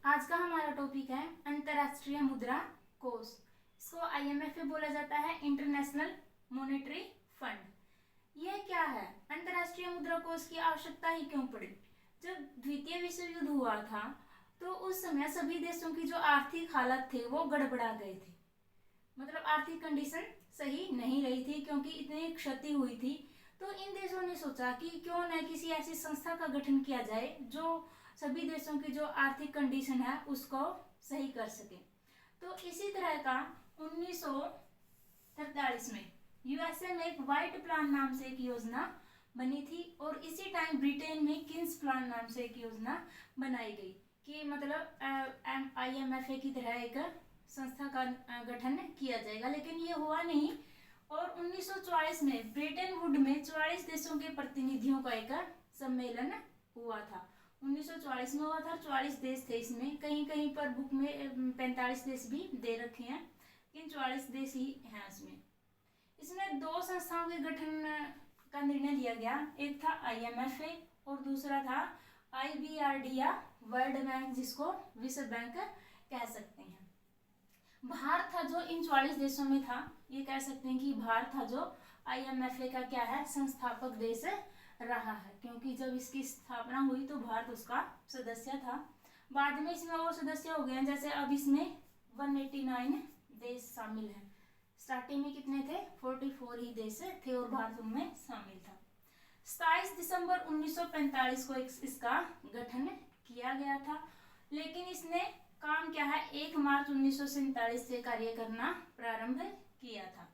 आज का हमारा टॉपिक है अंतर्राष्ट्रीय मुद्रा कोष। इसको आईएमएफ भी बोला जाता है, इंटरनेशनल मॉनेटरी फंड। यह क्या है? अंतर्राष्ट्रीय मुद्रा कोष की आवश्यकता ही क्यों पड़ी? जब द्वितीय विश्व युद्ध हुआ था तो उस समय सभी देशों की जो आर्थिक हालत थे वो गड़बड़ा गए थे। मतलब आर्थिक कंडीशन सही नहीं रही थी क्योंकि इतनी क्षति हुई थी। तो इन देशों ने सोचा कि क्यों न किसी ऐसी संस्था का गठन किया जाए जो सभी देशों की जो आर्थिक कंडीशन है उसको सही कर सके। तो इसी तरह का 1943 में यूएसए में एक व्हाइट प्लान नाम से एक योजना बनी थी और इसी टाइम ब्रिटेन में किंग्स प्लान नाम से एक योजना बनाई गई कि मतलब आईएमएफ की तरह एक संस्था का गठन किया जाएगा, लेकिन ये हुआ नहीं। और 1944 में ब्रिटेन वुड में 44 देशों के प्रतिनिधियों का एक सम्मेलन हुआ था। 1944 में हुआ था, 44 देश थे इसमें। कहीं कहीं पर बुक में 45 देश भी दे रखे हैं, लेकिन 44 देश ही हैं इसमें। इसमें दो संस्थाओं के गठन का निर्णय लिया गया, एक था आईएमएफ और दूसरा था आईबीआरडी या वर्ल्ड बैंक, जिसको विश्व बैंक कह सकते हैं। भारत था जो इन 44 देशों में था, ये कह सकते हैं कि भारत था जो आईएमएफ का क्या है, संस्थापक देश रहा है, क्योंकि जब इसकी स्थापना हुई तो भारत उसका सदस्य था। बाद में इसमें और सदस्य हो गए हैं, जैसे अब इसमें 189 देश शामिल हैं। स्टार्टिंग में कितने थे? 44 ही देश थे और भारत उनमें शामिल था। 27 दिसंबर 1945 को इसका गठन किया गया था, लेकिन इसने काम क्या है, 1 मार्च 1947 से कार्य करना प्रारंभ किया था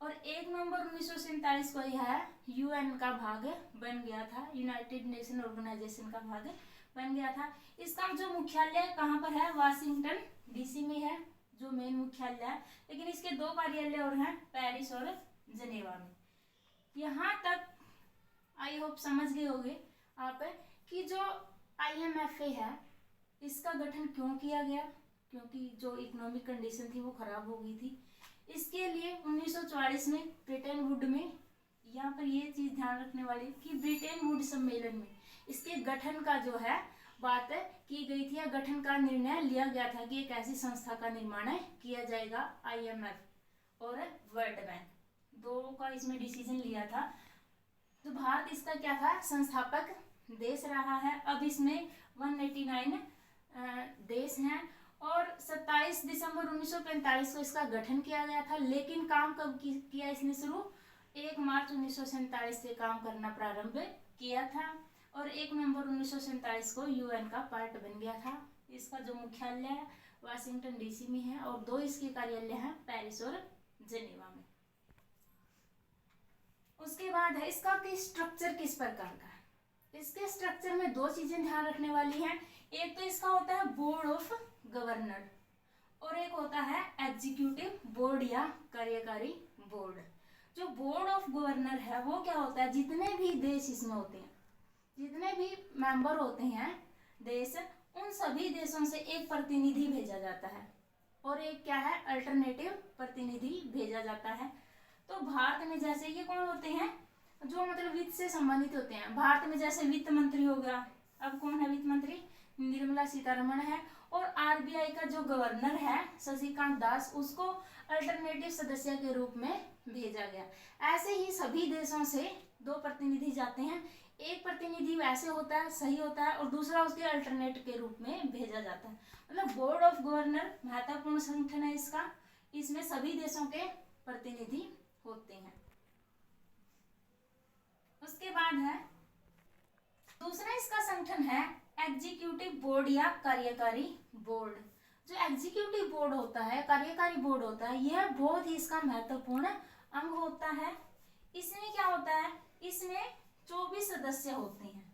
और 1 नवंबर 1947 को यह यूएन का भाग बन गया था, यूनाइटेड नेशन ऑर्गेनाइजेशन का भाग बन गया था। इसका जो मुख्यालय कहाँ पर है? वाशिंगटन डीसी में है जो मेन मुख्यालय है, लेकिन इसके दो कार्यालय और हैं, पेरिस और जनेवा में। यहाँ तक आई होप समझ गए होंगे आप कि जो आईएमएफ है इसका गठन क्यों किया गया, क्योंकि जो इकोनॉमिक कंडीशन थी वो खराब हो गई थी। इसके लिए 1944 में ब्रिटेन वुड में, यहाँ पर ये चीज ध्यान रखने वाली कि ब्रिटेन वुड सम्मेलन में इसके गठन का जो है बात की गई थी या गठन का निर्णय लिया गया था कि एक ऐसी संस्था का निर्माण किया जाएगा, आईएमएफ और वर्ल्ड बैंक, दो का इसमें डिसीजन लिया था। तो भारत इसका क्या था, संस्थापक देश रहा है। अब इसमें 189 देश हैं और 27 दिसंबर 1945 को इसका गठन किया गया था, लेकिन काम कब किया इसने शुरू? 1 मार्च 1947 से काम करना प्रारंभ किया था और 1 नवंबर 1947 को यूएन का पार्ट बन गया था। इसका जो मुख्यालय है वाशिंगटन डीसी में है और दो इसके कार्यालय हैं, पेरिस और जेनेवा में। उसके बाद है इसका स्ट्रक्चर किस प्रकार का है। इसके स्ट्रक्चर में दो चीजें ध्यान रखने वाली हैं, एक तो इसका होता है बोर्ड ऑफ गवर्नर और एक होता है एग्जीक्यूटिव बोर्ड या कार्यकारी बोर्ड। जो बोर्ड ऑफ गवर्नर है वो क्या होता है, जितने भी देश इसमें होते हैं, जितने भी मेंबर होते हैं देश, उन सभी देशों से एक प्रतिनिधि भेजा जाता है और एक क्या है, अल्टरनेटिव प्रतिनिधि भेजा जाता है। तो भारत में जैसे ये कौन होते हैं, जो मतलब वित्त से संबंधित होते हैं। भारत में जैसे वित्त मंत्री हो गया, अब कौन है वित्त मंत्री? निर्मला सीतारमण है। और आरबीआई का जो गवर्नर है शशिकांत दास, उसको अल्टरनेटिव सदस्य के रूप में भेजा गया। ऐसे ही सभी देशों से दो प्रतिनिधि जाते हैं, एक प्रतिनिधि वैसे होता है, सही होता है, और दूसरा उसके अल्टरनेट के रूप में भेजा जाता है। मतलब बोर्ड ऑफ गवर्नर महत्वपूर्ण संगठन है इसका, इसमें सभी देशों के प्रतिनिधि होते हैं। उसके बाद है दूसरा इसका संगठन है एग्जीक्यूटिव बोर्ड या कार्यकारी बोर्ड। जो एग्जीक्यूटिव बोर्ड होता है, कार्यकारी बोर्ड होता है, यह बहुत ही इसका महत्वपूर्ण अंग होता है। इसमें क्या होता है, इसमें 24 सदस्य होते हैं।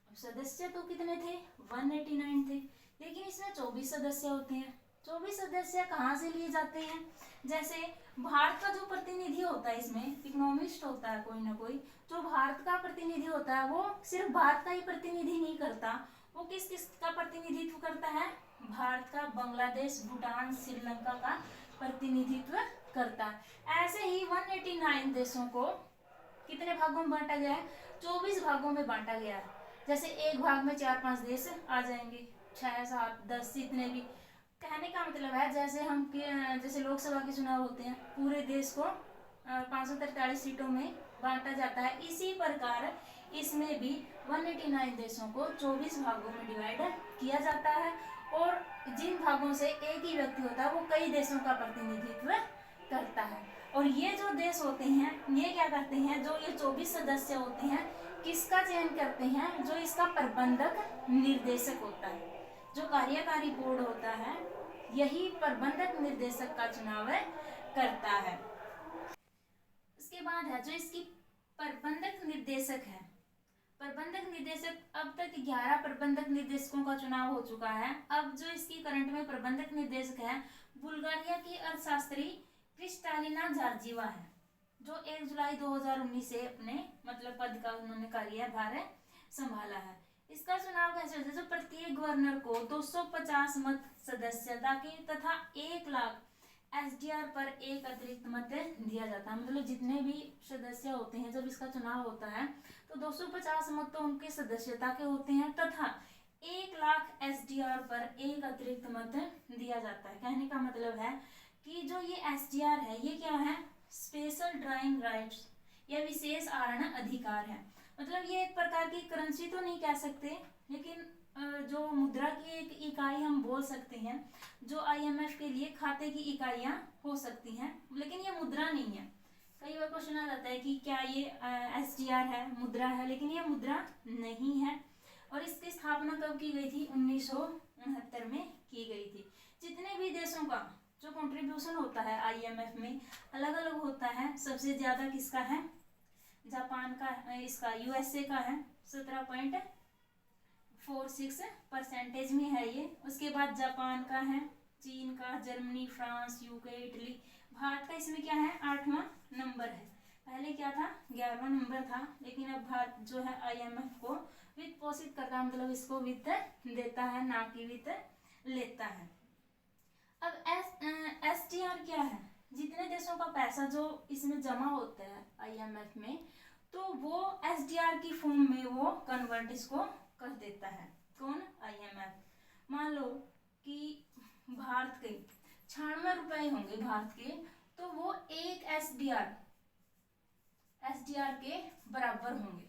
अब सदस्य तो कितने थे? 189 थे, लेकिन इसमें 24 सदस्य होते हैं। 24 सदस्य कहाँ से लिए जाते हैं? जैसे भारत का जो प्रतिनिधि होता है, इसमें इकोनॉमिस्ट होता है कोई ना कोई, जो भारत का प्रतिनिधि होता है वो सिर्फ भारत का ही प्रतिनिधि नहीं करता, वो किस किस का प्रतिनिधित्व करता है? भारत का, बांग्लादेश, भूटान, श्रीलंका का प्रतिनिधित्व करता है। ऐसे ही 189 देशों को कितने भागों में बांटा गया है? 24 भागों में बांटा गया है। जैसे एक भाग में 4-5 देश आ जाएंगे, 6, 7, 10 इतने भी। कहने का मतलब है जैसे लोकसभा के चुनाव होते हैं, पूरे देश को 543 सीटों में बांटा जाता है, इसी प्रकार इसमें भी 189 देशों को 24 भागों में डिवाइड किया जाता है। और जिन भागों से एक ही व्यक्ति होता है वो कई देशों का प्रतिनिधित्व करता है। और ये जो देश होते हैं ये क्या करते हैं, जो ये 24 सदस्य होते हैं किसका चयन करते हैं, जो इसका प्रबंधक निर्देशक होता है, जो कार्यकारी बोर्ड होता है यही प्रबंधक निर्देशक का चुनाव करता है। उसके बाद है जो इसकी प्रबंधक निर्देशक है। प्रबंधक निर्देशक, अब तक 11 प्रबंधक निर्देशकों का चुनाव हो चुका है। अब जो इसकी करंट में प्रबंधक निर्देशक है बुल्गारिया की अर्थशास्त्री क्रिस्टालिना जॉर्जीवा है, जो 1 जुलाई 2019 से अपने मतलब पद का उन्होंने कार्यभार संभाला है। इसका चुनाव कैसे होता है, जो प्रत्येक गवर्नर को 250 मत सदस्यता के तथा 1 लाख SDR पर एक अतिरिक्त मत दिया जाता है। मतलब जितने भी सदस्य होते हैं जब इसका चुनाव होता है तो 250 मत तो उनके सदस्यता के होते हैं तथा 1 लाख SDR पर एक अतिरिक्त मत दिया जाता है। कहने का मतलब है कि जो ये SDR है ये क्या है, स्पेशल ड्राइंग राइट्स या विशेष आवरण अधिकार है। मतलब ये एक प्रकार की करेंसी तो नहीं कह सकते, लेकिन जो मुद्रा की एक इकाई हम बोल सकते हैं, जो IMF के लिए खाते की इकाइयां हो सकती हैं, लेकिन ये मुद्रा नहीं है। कई बार क्वेश्चन आ जाता है कि क्या ये SDR है, मुद्रा है, लेकिन ये मुद्रा नहीं है। और इसकी स्थापना कब की गई थी, 1969 में की गई थी। जितने भी देशों का जो कंट्रीब्यूशन होता है IMF में अलग अलग होता है। सबसे ज्यादा किसका है, जापान का, इसका USA का है 17.46% में है ये। उसके बाद जापान का है, चीन का, Germany, France, UK, Italy. Bharat का इसमें क्या है, 8वां नंबर है। पहले क्या था, 11वां नंबर था, लेकिन अब भारत जो है IMF को वित्त पोषित करता है, मतलब इसको वित्त देता है ना कि वित्त लेता है। अब SDR क्या है, जितने देशों का पैसा जो इसमें जमा होता है IMF में, तो वो SDR की फॉर्म में वो कन्वर्ट इसको कर देता है। कौन, IMF। मान लो कि भारत के 96 रुपए होंगे भारत के, तो वो एक SDR के बराबर होंगे।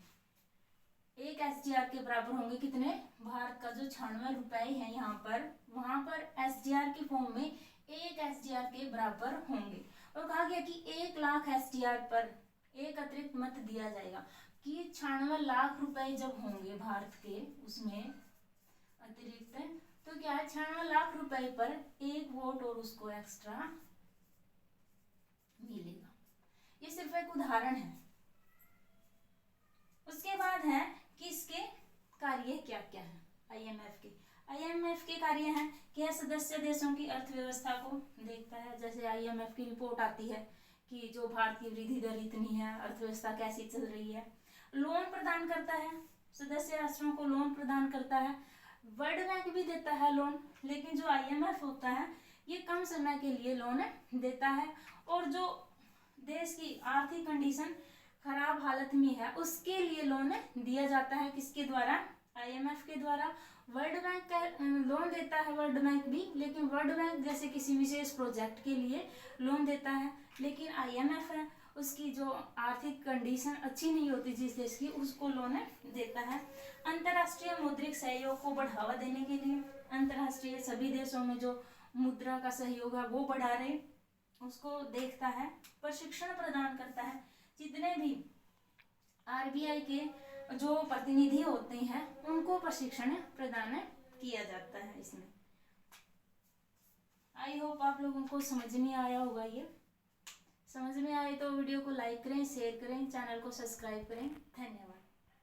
एक SDR के बराबर होंगे कितने, भारत का जो 96 रुपए है यहाँ पर, वहां पर SDR की फॉर्म में एक SDR के बराबर होंगे। और कहा गया कि 1 लाख SDR पर एक अतिरिक्त मत दिया जाएगा, कि 96 लाख रुपए जब होंगे भारत के उसमें अतिरिक्त, तो क्या है 96 लाख रुपए पर एक वोट और उसको एक्स्ट्रा मिलेगा। ये सिर्फ एक उदाहरण है। उसके बाद है कि इसके कार्य क्या क्या है IMF के कार्य हैं कि यह सदस्य देशों की अर्थव्यवस्था को देखता है। जैसे IMF की रिपोर्ट आती है कि जो भारत की वृद्धि दर इतनी है, अर्थव्यवस्था कैसी चल रही है। लोन प्रदान करता है, सदस्य राष्ट्रों को लोन प्रदान करता है। वर्ल्ड बैंक भी देता है लोन, लेकिन जो IMF होता है ये कम समय के लिए लोन देता है। और जो देश की आर्थिक कंडीशन खराब हालत में है उसके लिए लोन दिया जाता है, किसके द्वारा, IMF के द्वारा। वर्ल्ड बैंक का लोन देता है वर्ल्ड बैंक भी, लेकिन वर्ल्ड बैंक जैसे किसी विशेष प्रोजेक्ट के लिए लोन देता है, लेकिन IMF है उसकी जो आर्थिक कंडीशन अच्छी नहीं होती जिस देश की, उसको लोन देता है। अंतर्राष्ट्रीय मौद्रिक सहयोग को बढ़ावा देने के लिए अंतर्राष्ट्रीय सभी देशों में जो मुद्रा का सहयोग है वो बढ़ा रहे उसको देखता है। प्रशिक्षण प्रदान करता है, जितने भी RBI के जो प्रतिनिधि होते हैं उनको प्रशिक्षण प्रदान किया जाता है इसमें। आई होप आप लोगों को समझ में आया होगा। ये समझ में आए तो वीडियो को लाइक करें, शेयर करें, चैनल को सब्सक्राइब करें। धन्यवाद।